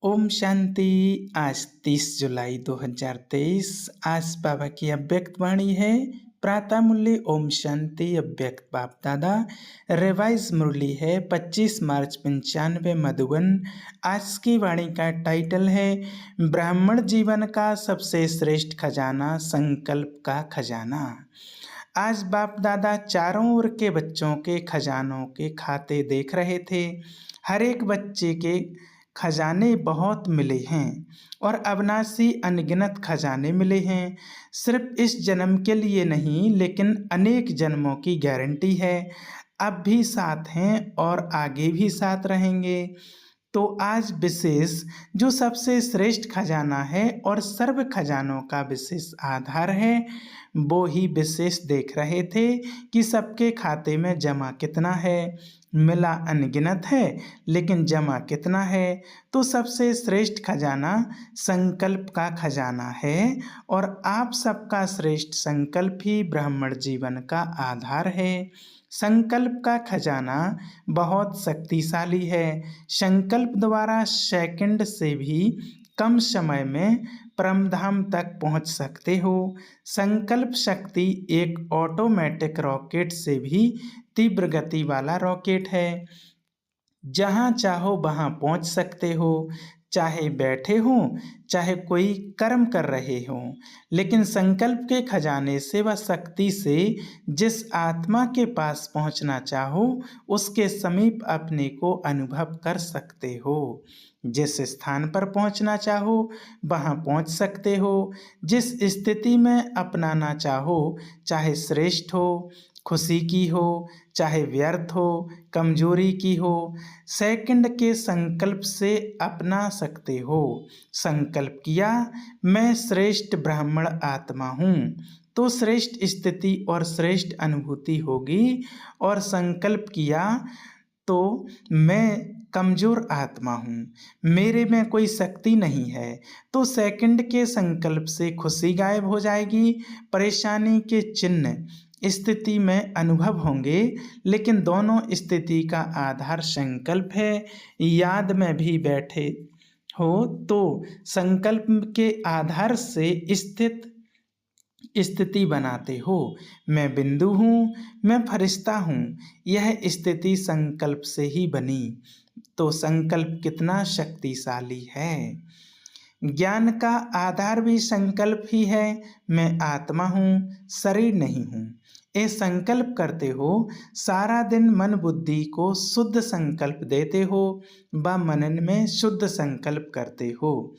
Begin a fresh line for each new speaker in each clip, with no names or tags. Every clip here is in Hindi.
ओम शांति। आज 30 जुलाई 2023। आज बाबा की अव्यक्त वाणी है। प्रातः मुरली ओम शांति अव्यक्त बाप दादा। रिवाइज मुरली है 25 मार्च 95 मधुबन। आज की वाणी का टाइटल है ब्राह्मण जीवन का सबसे श्रेष्ठ खजाना, संकल्प का खजाना। आज बाप दादा चारों ओर के बच्चों के खजानों के खाते देख रहे थे। हर एक बच्चे के खजाने बहुत मिले हैं और अविनाशी अनगिनत खजाने मिले हैं। सिर्फ इस जन्म के लिए नहीं, लेकिन अनेक जन्मों की गारंटी है। अब भी साथ हैं और आगे भी साथ रहेंगे। तो आज विशेष जो सबसे श्रेष्ठ खजाना है और सर्व खजानों का विशेष आधार है, वो ही विशेष देख रहे थे कि सबके खाते में जमा कितना है। मिला अनगिनत है, लेकिन जमा कितना है। तो सबसे श्रेष्ठ खजाना संकल्प का खजाना है और आप सबका श्रेष्ठ संकल्प ही ब्राह्मण जीवन का आधार है। संकल्प का खजाना बहुत शक्तिशाली है। संकल्प द्वारा सेकंड से भी कम समय में परमधाम तक पहुंच सकते हो। संकल्प शक्ति एक ऑटोमेटिक रॉकेट से भी तीव्र गति वाला रॉकेट है। जहाँ चाहो वहाँ पहुँच सकते हो, चाहे बैठे हों, चाहे कोई कर्म कर रहे हों। लेकिन संकल्प के खजाने से व शक्ति से जिस आत्मा के पास पहुँचना चाहो, उसके समीप अपने को अनुभव कर सकते हो। जिस स्थान पर पहुँचना चाहो वहाँ पहुँच सकते हो। जिस स्थिति में अपनाना चाहो, चाहे श्रेष्ठ हो, खुशी की हो, चाहे व्यर्थ हो, कमजोरी की हो, सेकंड के संकल्प से अपना सकते हो। संकल्प किया मैं श्रेष्ठ ब्राह्मण आत्मा हूँ, तो श्रेष्ठ स्थिति और श्रेष्ठ अनुभूति होगी। और संकल्प किया तो मैं कमजोर आत्मा हूँ, मेरे में कोई शक्ति नहीं है, तो सेकंड के संकल्प से खुशी गायब हो जाएगी। परेशानी के चिन्ह स्थिति में अनुभव होंगे, लेकिन दोनों स्थिति का आधार संकल्प है। याद में भी बैठे हो तो संकल्प के आधार से स्थित स्थिति बनाते हो। मैं बिंदु हूँ, मैं फरिश्ता हूँ, यह स्थिति संकल्प से ही बनी। तो संकल्प कितना शक्तिशाली है। ज्ञान का आधार भी संकल्प ही है। मैं आत्मा हूँ, शरीर नहीं हूँ। ये संकल्प करते हो, सारा दिन मन बुद्धि को शुद्ध संकल्प देते हो व मनन में शुद्ध संकल्प करते हो।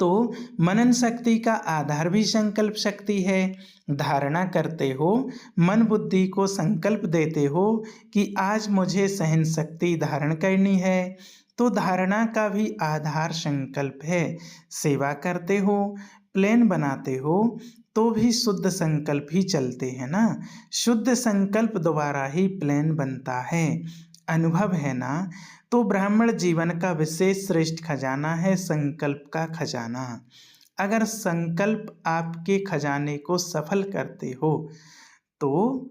तो मनन शक्ति का आधार भी संकल्प शक्ति है। धारणा करते हो, मन बुद्धि को संकल्प देते हो कि आज मुझे सहन शक्ति धारण करनी है, तो धारणा का भी आधार संकल्प है। सेवा करते हो, प्लान बनाते हो, तो भी शुद्ध संकल्प ही चलते हैं ना। शुद्ध संकल्प द्वारा ही प्लान बनता है। अनुभव है ना। तो ब्राह्मण जीवन का विशेष श्रेष्ठ खजाना है संकल्प का खजाना। अगर संकल्प आपके खजाने को सफल करते हो, तो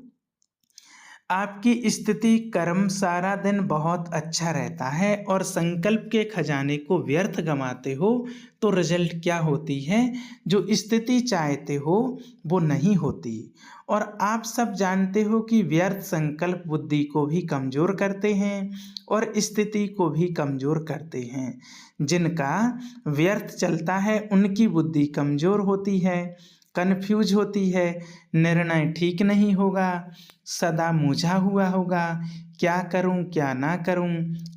आपकी स्थिति कर्म सारा दिन बहुत अच्छा रहता है। और संकल्प के खजाने को व्यर्थ गंवाते हो तो रिजल्ट क्या होती है, जो स्थिति चाहते हो वो नहीं होती। और आप सब जानते हो कि व्यर्थ संकल्प बुद्धि को भी कमजोर करते हैं और स्थिति को भी कमजोर करते हैं। जिनका व्यर्थ चलता है उनकी बुद्धि कमजोर होती है, कन्फ्यूज होती है, निर्णय ठीक नहीं होगा, सदा मूझा हुआ होगा, क्या करूं क्या ना करूं,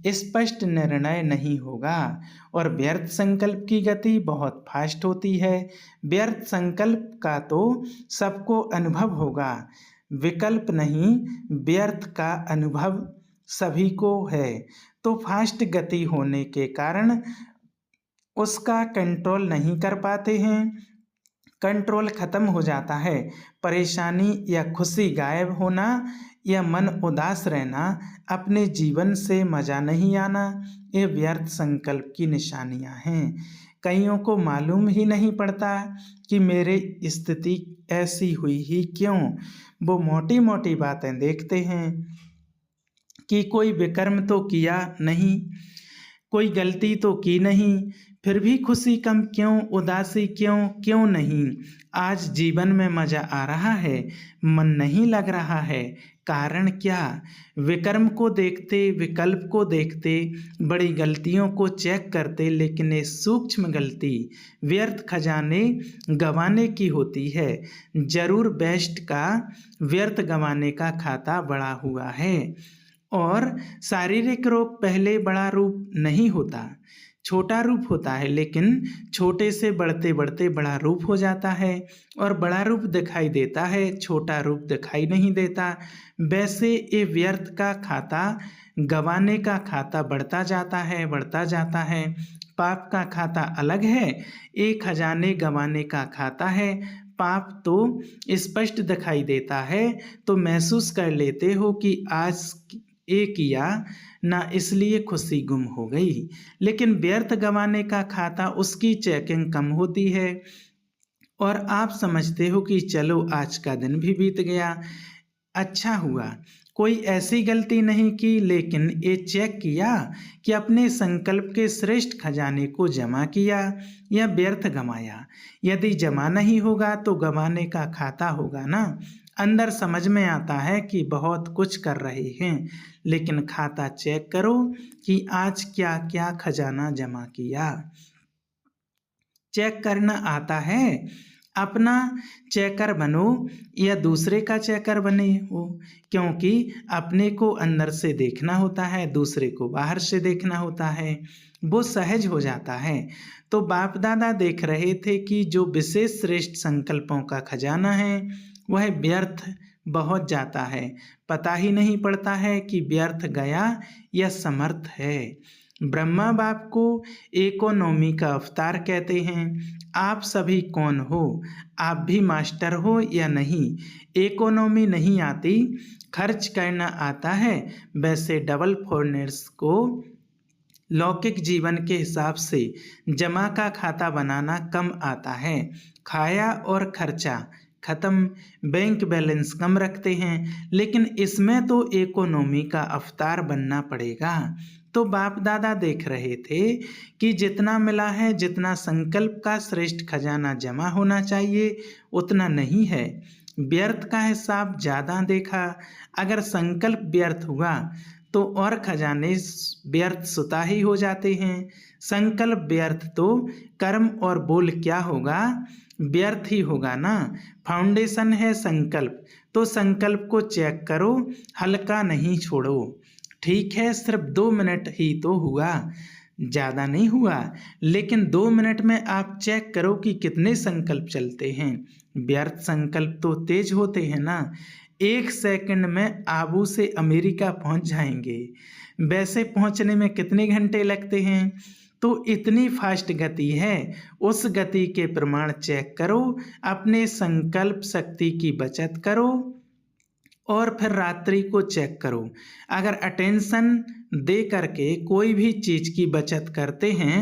स्पष्ट निर्णय नहीं होगा। और व्यर्थ संकल्प की गति बहुत फास्ट होती है। व्यर्थ संकल्प का तो सबको अनुभव होगा, विकल्प नहीं, व्यर्थ का अनुभव सभी को है। तो फास्ट गति होने के कारण उसका कंट्रोल नहीं कर पाते हैं। कंट्रोल खत्म हो जाता है। परेशानी या खुशी गायब होना या मन उदास रहना, अपने जीवन से मजा नहीं आना, ये व्यर्थ संकल्प की निशानियां हैं। कईयों को मालूम ही नहीं पड़ता कि मेरी स्थिति ऐसी हुई ही क्यों। वो मोटी मोटी बातें देखते हैं कि कोई विकर्म तो किया नहीं, कोई गलती तो की नहीं, फिर भी खुशी कम क्यों, उदासी क्यों, क्यों नहीं। आज जीवन में मजा आ रहा है, मन नहीं लग रहा है, कारण क्या। विक्रम को देखते, विकल्प को देखते, बड़ी गलतियों को चेक करते, लेकिन ये सूक्ष्म गलती व्यर्थ खजाने गंवाने की होती है। जरूर बेस्ट का व्यर्थ गंवाने का खाता बड़ा हुआ है। और शारीरिक रोग पहले बड़ा रूप नहीं होता, छोटा रूप होता है, लेकिन छोटे से बढ़ते बढ़ते बड़ा रूप हो जाता है। और बड़ा रूप दिखाई देता है, छोटा रूप दिखाई नहीं देता। वैसे ये व्यर्थ का खाता, गंवाने का खाता बढ़ता जाता है, बढ़ता जाता है। पाप का खाता अलग है, एक खजाने गंवाने का खाता है। पाप तो स्पष्ट दिखाई देता है, तो महसूस कर लेते हो कि आज ये किया ना, इसलिए खुशी गुम हो गई। लेकिन व्यर्थ गंवाने का खाता, उसकी चेकिंग कम होती है और आप समझते हो कि चलो आज का दिन भी बीत गया, अच्छा हुआ, कोई ऐसी गलती नहीं की, लेकिन ये चेक किया कि अपने संकल्प के श्रेष्ठ खजाने को जमा किया या व्यर्थ गंवाया। यदि जमा नहीं होगा तो गंवाने का खाता होगा ना। अंदर समझ में आता है कि बहुत कुछ कर रहे हैं, लेकिन खाता चेक करो कि आज क्या क्या खजाना जमा किया। चेक करना आता है, अपना चेकर बनो या दूसरे का चेकर बने हो, क्योंकि अपने को अंदर से देखना होता है, दूसरे को बाहर से देखना होता है, वो सहज हो जाता है। तो बाप दादा देख रहे थे कि जो विशेष श्रेष्ठ संकल्पों का खजाना है वह व्यर्थ बहुत जाता है, पता ही नहीं पड़ता है कि व्यर्थ गया या समर्थ है। ब्रह्मा बाप को इकोनॉमी का अवतार कहते हैं। आप सभी कौन हो, आप भी मास्टर हो या नहीं। इकोनॉमी नहीं आती, खर्च करना आता है। वैसे डबल फोरनेट्स को लौकिक जीवन के हिसाब से जमा का खाता बनाना कम आता है। खाया और खर्चा खत्म, बैंक बैलेंस कम रखते हैं, लेकिन इसमें तो इकोनॉमी का अवतार बनना पड़ेगा। तो बाप दादा देख रहे थे कि जितना मिला है, जितना संकल्प का श्रेष्ठ खजाना जमा होना चाहिए, उतना नहीं है। व्यर्थ का हिसाब ज़्यादा देखा। अगर संकल्प व्यर्थ हुआ तो और खजाने व्यर्थ सुता ही हो जाते हैं। संकल्प व्यर्थ तो कर्म और बोल क्या होगा, व्यर्थ ही होगा ना। फाउंडेशन है संकल्प, तो संकल्प को चेक करो, हल्का नहीं छोड़ो। ठीक है, सिर्फ 2 मिनट ही तो हुआ, ज़्यादा नहीं हुआ, लेकिन 2 मिनट में आप चेक करो कि कितने संकल्प चलते हैं। व्यर्थ संकल्प तो तेज होते हैं ना, 1 सेकंड में आबू से अमेरिका पहुंच जाएंगे। वैसे पहुंचने में कितने घंटे लगते हैं, तो इतनी फास्ट गति है। उस गति के प्रमाण चेक करो, अपने संकल्प शक्ति की बचत करो और फिर रात्रि को चेक करो। अगर अटेंशन दे करके कोई भी चीज़ की बचत करते हैं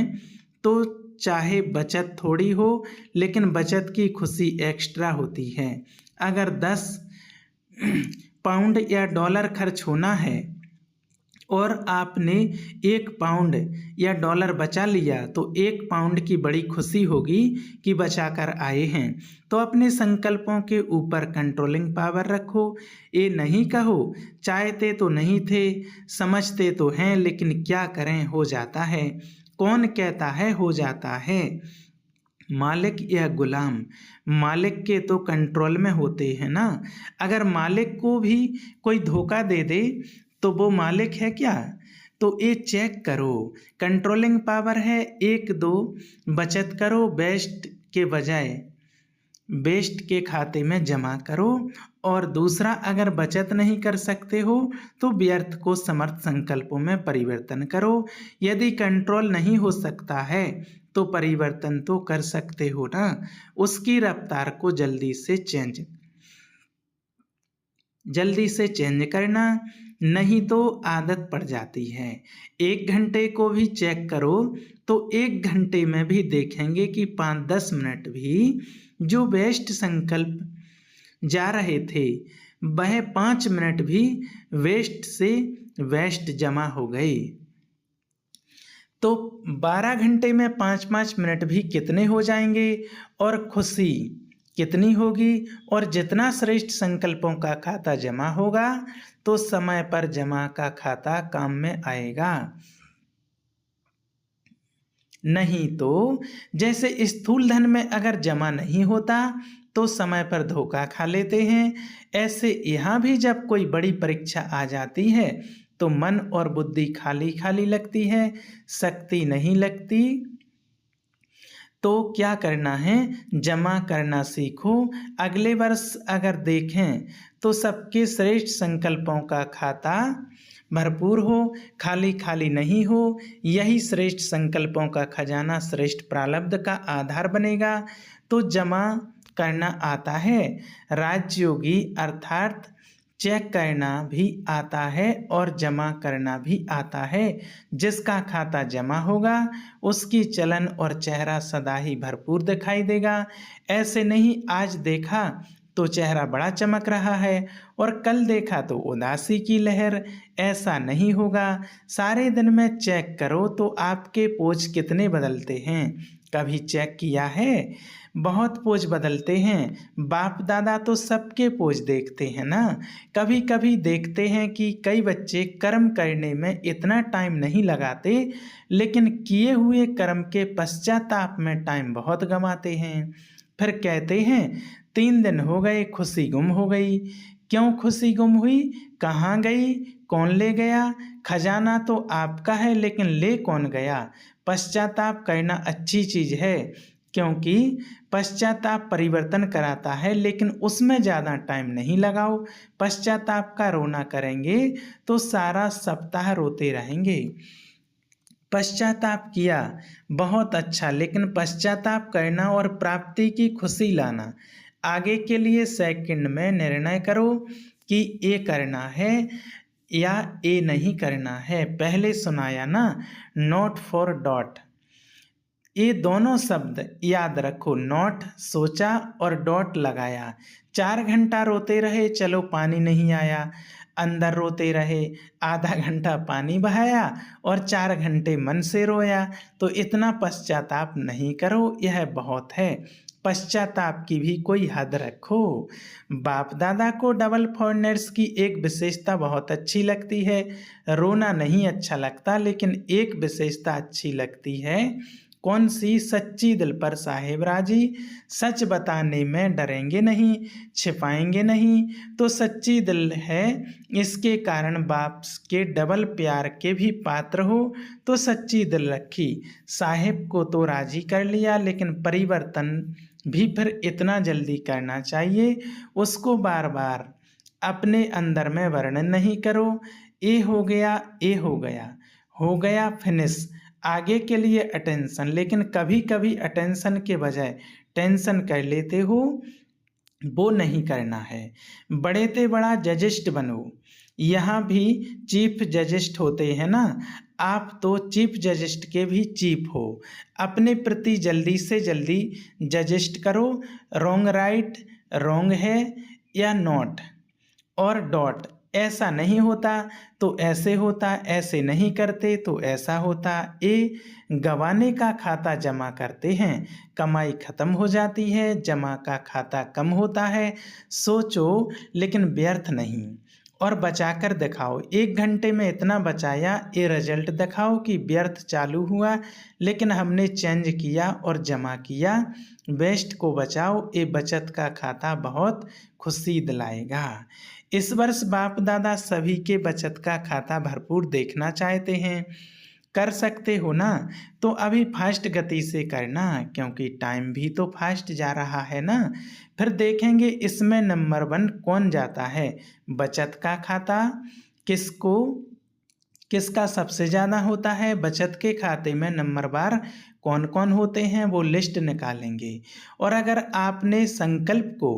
तो चाहे बचत थोड़ी हो, लेकिन बचत की खुशी एक्स्ट्रा होती है। अगर 10 पाउंड या डॉलर खर्च होना है और आपने 1 पाउंड या डॉलर बचा लिया, तो 1 पाउंड की बड़ी खुशी होगी कि बचा कर आए हैं। तो अपने संकल्पों के ऊपर कंट्रोलिंग पावर रखो। ये नहीं कहो चाहते तो नहीं थे, समझते तो हैं, लेकिन क्या करें, हो जाता है। कौन कहता है हो जाता है, मालिक या गुलाम। मालिक के तो कंट्रोल में होते हैं ना। अगर मालिक को भी कोई धोखा दे दे तो वो मालिक है क्या। तो ये चेक करो, कंट्रोलिंग पावर है। 1-2 बचत करो, बेस्ट के बजाय बेस्ट के खाते में जमा करो। और दूसरा, अगर बचत नहीं कर सकते हो तो व्यर्थ को समर्थ संकल्पों में परिवर्तन करो। यदि कंट्रोल नहीं हो सकता है तो परिवर्तन तो कर सकते हो ना, उसकी रफ्तार को जल्दी से चेंज करना, नहीं तो आदत पड़ जाती है। 1 घंटे को भी चेक करो तो 1 घंटे में भी देखेंगे कि 5-10 मिनट भी जो वेस्ट संकल्प जा रहे थे, वह 5 मिनट भी वेस्ट से वेस्ट जमा हो गए। तो 12 घंटे में 5-5 मिनट भी कितने हो जाएंगे और खुशी कितनी होगी। और जितना श्रेष्ठ संकल्पों का खाता जमा होगा तो समय पर जमा का खाता काम में आएगा। नहीं तो जैसे स्थूल धन में अगर जमा नहीं होता तो समय पर धोखा खा लेते हैं, ऐसे यहाँ भी जब कोई बड़ी परीक्षा आ जाती है तो मन और बुद्धि खाली खाली लगती है, शक्ति नहीं लगती। तो क्या करना है, जमा करना सीखो। अगले वर्ष अगर देखें तो सबके श्रेष्ठ संकल्पों का खाता भरपूर हो, खाली खाली नहीं हो। यही श्रेष्ठ संकल्पों का खजाना श्रेष्ठ प्रारब्ध का आधार बनेगा। तो जमा करना आता है, राजयोगी अर्थात चेक करना भी आता है और जमा करना भी आता है। जिसका खाता जमा होगा उसकी चलन और चेहरा सदा ही भरपूर दिखाई देगा। ऐसे नहीं आज देखा तो चेहरा बड़ा चमक रहा है और कल देखा तो उदासी की लहर, ऐसा नहीं होगा। सारे दिन में चेक करो तो आपके पोज कितने बदलते हैं, कभी चेक किया है? बहुत पोज बदलते हैं। बाप दादा तो सबके पोज देखते हैं ना। कभी कभी देखते हैं कि कई बच्चे कर्म करने में इतना टाइम नहीं लगाते, लेकिन किए हुए कर्म के पश्चाताप में टाइम बहुत गंवाते हैं। फिर कहते हैं 3 दिन हो गए खुशी गुम हो गई। क्यों खुशी गुम हुई, कहाँ गई, कौन ले गया? खजाना तो आपका है लेकिन ले कौन गया? पश्चाताप करना अच्छी चीज़ है, क्योंकि पश्चाताप परिवर्तन कराता है, लेकिन उसमें ज़्यादा टाइम नहीं लगाओ। पश्चाताप का रोना करेंगे तो सारा सप्ताह रोते रहेंगे। पश्चाताप किया बहुत अच्छा, लेकिन पश्चाताप करना और प्राप्ति की खुशी लाना। आगे के लिए सेकंड में निर्णय करो कि ये करना है या ये नहीं करना है। पहले सुनाया ना, नॉट फॉर डॉट, ये दोनों शब्द याद रखो। नॉट सोचा और डॉट लगाया। 4 घंटा रोते रहे, चलो पानी नहीं आया, अंदर रोते रहे, आधा घंटा पानी बहाया और 4 घंटे मन से रोया, तो इतना पश्चाताप नहीं करो, यह बहुत है। पश्चाताप की भी कोई हद रखो। बाप दादा को डबल फॉरनर्स की एक विशेषता बहुत अच्छी लगती है। रोना नहीं अच्छा लगता, लेकिन एक विशेषता अच्छी लगती है। कौन सी? सच्ची दिल पर साहेब राजी। सच बताने में डरेंगे नहीं, छिपाएंगे नहीं। तो सच्ची दिल है, इसके कारण बाप के डबल प्यार के भी पात्र हो। तो सच्ची दिल रखी, साहेब को तो राजी कर लिया, लेकिन परिवर्तन भी फिर इतना जल्दी करना चाहिए। उसको बार बार अपने अंदर में वर्णन नहीं करो। ये हो गया, ये हो गया, हो गया, फिनिश। आगे के लिए अटेंशन, लेकिन कभी कभी अटेंशन के बजाय टेंशन कर लेते हो, वो नहीं करना है। बड़े ते बड़ा जजिस्ट बनो। यहाँ भी चीफ जजिस्ट होते हैं ना, आप तो चीफ जजिस्ट के भी चीफ हो। अपने प्रति जल्दी से जल्दी जजिस्ट करो। रॉन्ग राइट, रॉन्ग है या नॉट और डॉट। ऐसा नहीं होता तो ऐसे होता, ऐसे नहीं करते तो ऐसा होता। ये गंवाने का खाता जमा करते हैं, कमाई खत्म हो जाती है, जमा का खाता कम होता है। सोचो लेकिन व्यर्थ नहीं, और बचाकर दिखाओ। 1 घंटे में इतना बचाया, ये रिजल्ट दिखाओ कि व्यर्थ चालू हुआ, लेकिन हमने चेंज किया और जमा किया। वेस्ट को बचाओ, ये बचत का खाता बहुत खुशी दिलाएगा। इस वर्ष बाप दादा सभी के बचत का खाता भरपूर देखना चाहते हैं। कर सकते हो ना, तो अभी फास्ट गति से करना, क्योंकि टाइम भी तो फास्ट जा रहा है ना। फिर देखेंगे इसमें नंबर 1 कौन जाता है। बचत का खाता किसका सबसे ज़्यादा होता है। बचत के खाते में नंबरवार कौन कौन होते हैं वो लिस्ट निकालेंगे। और अगर आपने संकल्प को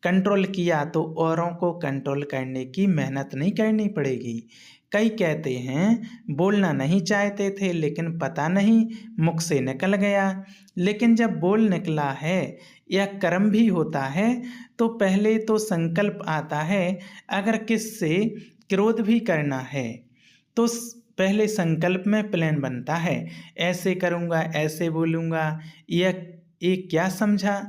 कंट्रोल किया तो औरों को कंट्रोल करने की मेहनत नहीं करनी पड़ेगी। कई कहते हैं बोलना नहीं चाहते थे, लेकिन पता नहीं मुख से निकल गया। लेकिन जब बोल निकला है या कर्म भी होता है तो पहले तो संकल्प आता है। अगर किससे क्रोध भी करना है तो पहले संकल्प में प्लान बनता है, ऐसे करूँगा, ऐसे बोलूँगा, ये क्या समझा,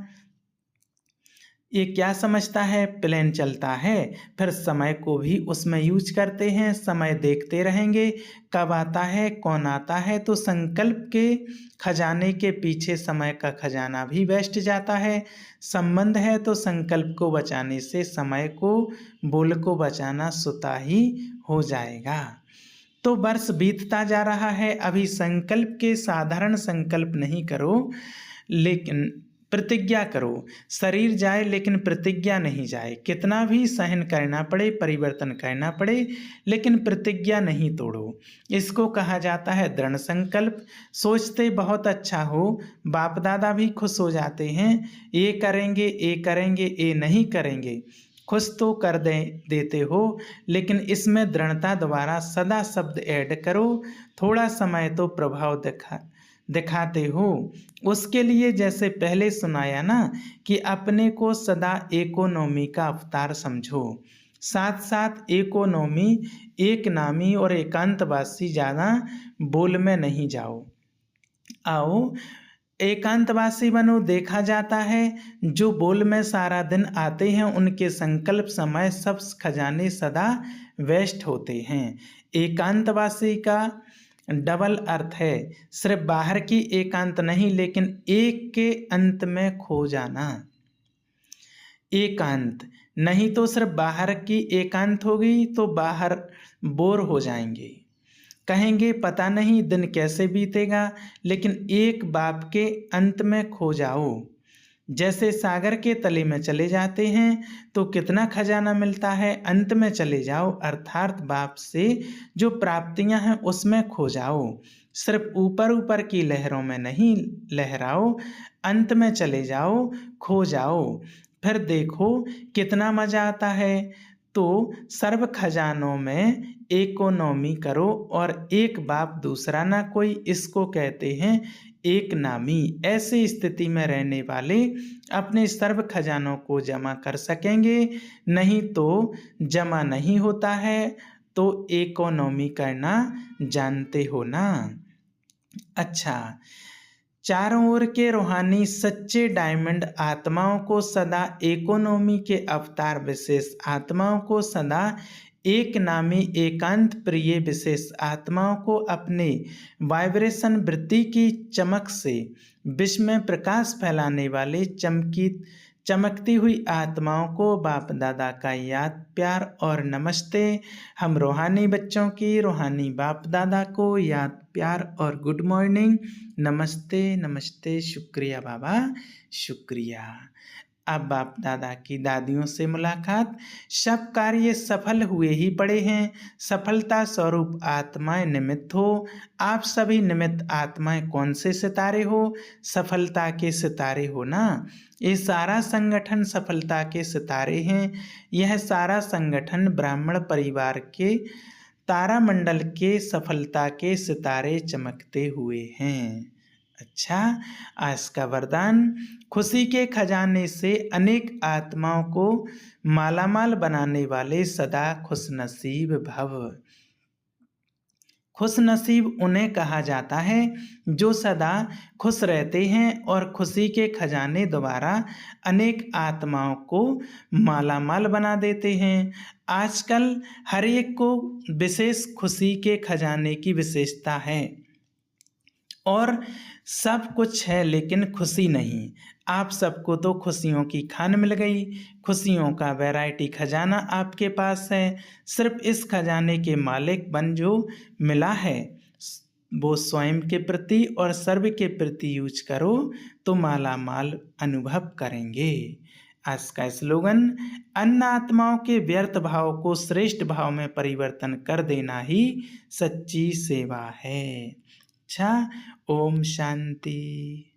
ये क्या समझता है, प्लान चलता है। फिर समय को भी उसमें यूज करते हैं, समय देखते रहेंगे कब आता है, कौन आता है। तो संकल्प के खजाने के पीछे समय का खजाना भी वेस्ट जाता है। संबंध है तो संकल्प को बचाने से समय को, बोल को बचाना स्वतः ही हो जाएगा। तो वर्ष बीतता जा रहा है, अभी संकल्प के साधारण संकल्प नहीं करो, लेकिन प्रतिज्ञा करो। शरीर जाए लेकिन प्रतिज्ञा नहीं जाए। कितना भी सहन करना पड़े, परिवर्तन करना पड़े, लेकिन प्रतिज्ञा नहीं तोड़ो। इसको कहा जाता है दृढ़ संकल्प। सोचते बहुत अच्छा हो, बाप दादा भी खुश हो जाते हैं, ये करेंगे, ये करेंगे, ये नहीं करेंगे। खुश तो कर देते हो, लेकिन इसमें दृढ़ता द्वारा सदा शब्द ऐड करो। थोड़ा समय तो प्रभाव दिखाते हो। उसके लिए जैसे पहले सुनाया ना कि अपने को सदा इकोनॉमी का अवतार समझो। साथ साथ इकोनॉमी, एक नामी और एकांतवासी ज़्यादा बोल में नहीं जाओ। आओ एकांतवासी बनो। देखा जाता है जो बोल में सारा दिन आते हैं उनके संकल्प, समय, सब खजाने सदा वेस्ट होते हैं। एकांतवासी का डबल अर्थ है, सिर्फ बाहर की एकांत नहीं, लेकिन एक के अंत में खो जाना। एकांत नहीं तो सिर्फ बाहर की एकांत होगी तो बाहर बोर हो जाएंगे, कहेंगे पता नहीं दिन कैसे बीतेगा। लेकिन एक बाप के अंत में खो जाओ। जैसे सागर के तले में चले जाते हैं तो कितना खजाना मिलता है, अंत में चले जाओ, अर्थात बाप से जो प्राप्तियां हैं उसमें खो जाओ। सिर्फ ऊपर ऊपर की लहरों में नहीं लहराओ, अंत में चले जाओ, खो जाओ। फिर देखो कितना मजा आता है। तो सर्व खजानों में इकोनॉमी करो और एक बाप दूसरा ना कोई, इसको कहते हैं एक नामी। ऐसी स्थिति में रहने वाले अपने सर्व खजानों को जमा कर सकेंगे, नहीं तो जमा नहीं होता है। तो इकोनॉमी करना जानते हो ना। अच्छा, चारों ओर के रूहानी सच्चे डायमंड आत्माओं को सदा इकोनॉमी के अवतार विशेष आत्माओं को सदा एक नामी एकांत प्रिय विशेष आत्माओं को अपने वाइब्रेशन वृत्ति की चमक से विश्व में प्रकाश फैलाने वाले चमकती हुई आत्माओं को बाप दादा का याद, प्यार और नमस्ते। हम रूहानी बच्चों की रूहानी बाप दादा को याद, प्यार और गुड मॉर्निंग, नमस्ते नमस्ते, शुक्रिया बाबा, शुक्रिया। अब बाप दादा की दादियों से मुलाकात। सब कार्य सफल हुए ही पड़े हैं। सफलता स्वरूप आत्माएं निमित्त हो। आप सभी निमित्त आत्माएं कौन से सितारे हो? सफलता के सितारे हो ना। ये सारा संगठन सफलता के सितारे हैं। यह सारा संगठन ब्राह्मण परिवार के तारामंडल के सफलता के सितारे चमकते हुए हैं। अच्छा, आज का वरदान, खुशी के खजाने से अनेक आत्माओं को मालामाल बनाने वाले सदा खुशनसीब भव। खुशनसीब उन्हें कहा जाता है जो सदा खुश रहते हैं और खुशी के खजाने द्वारा अनेक आत्माओं को मालामाल बना देते हैं। आजकल हर एक को विशेष खुशी के खजाने की विशेषता है और सब कुछ है लेकिन खुशी नहीं। आप सबको तो खुशियों की खान मिल गई, खुशियों का वैरायटी खजाना आपके पास है। सिर्फ इस खजाने के मालिक बन जो मिला है वो स्वयं के प्रति और सर्व के प्रति यूज करो तो माला माल अनुभव करेंगे। आज का स्लोगन, अन्य आत्माओं के व्यर्थ भाव को श्रेष्ठ भाव में परिवर्तन कर देना ही सच्ची सेवा है। अच्छा, ओम शांति।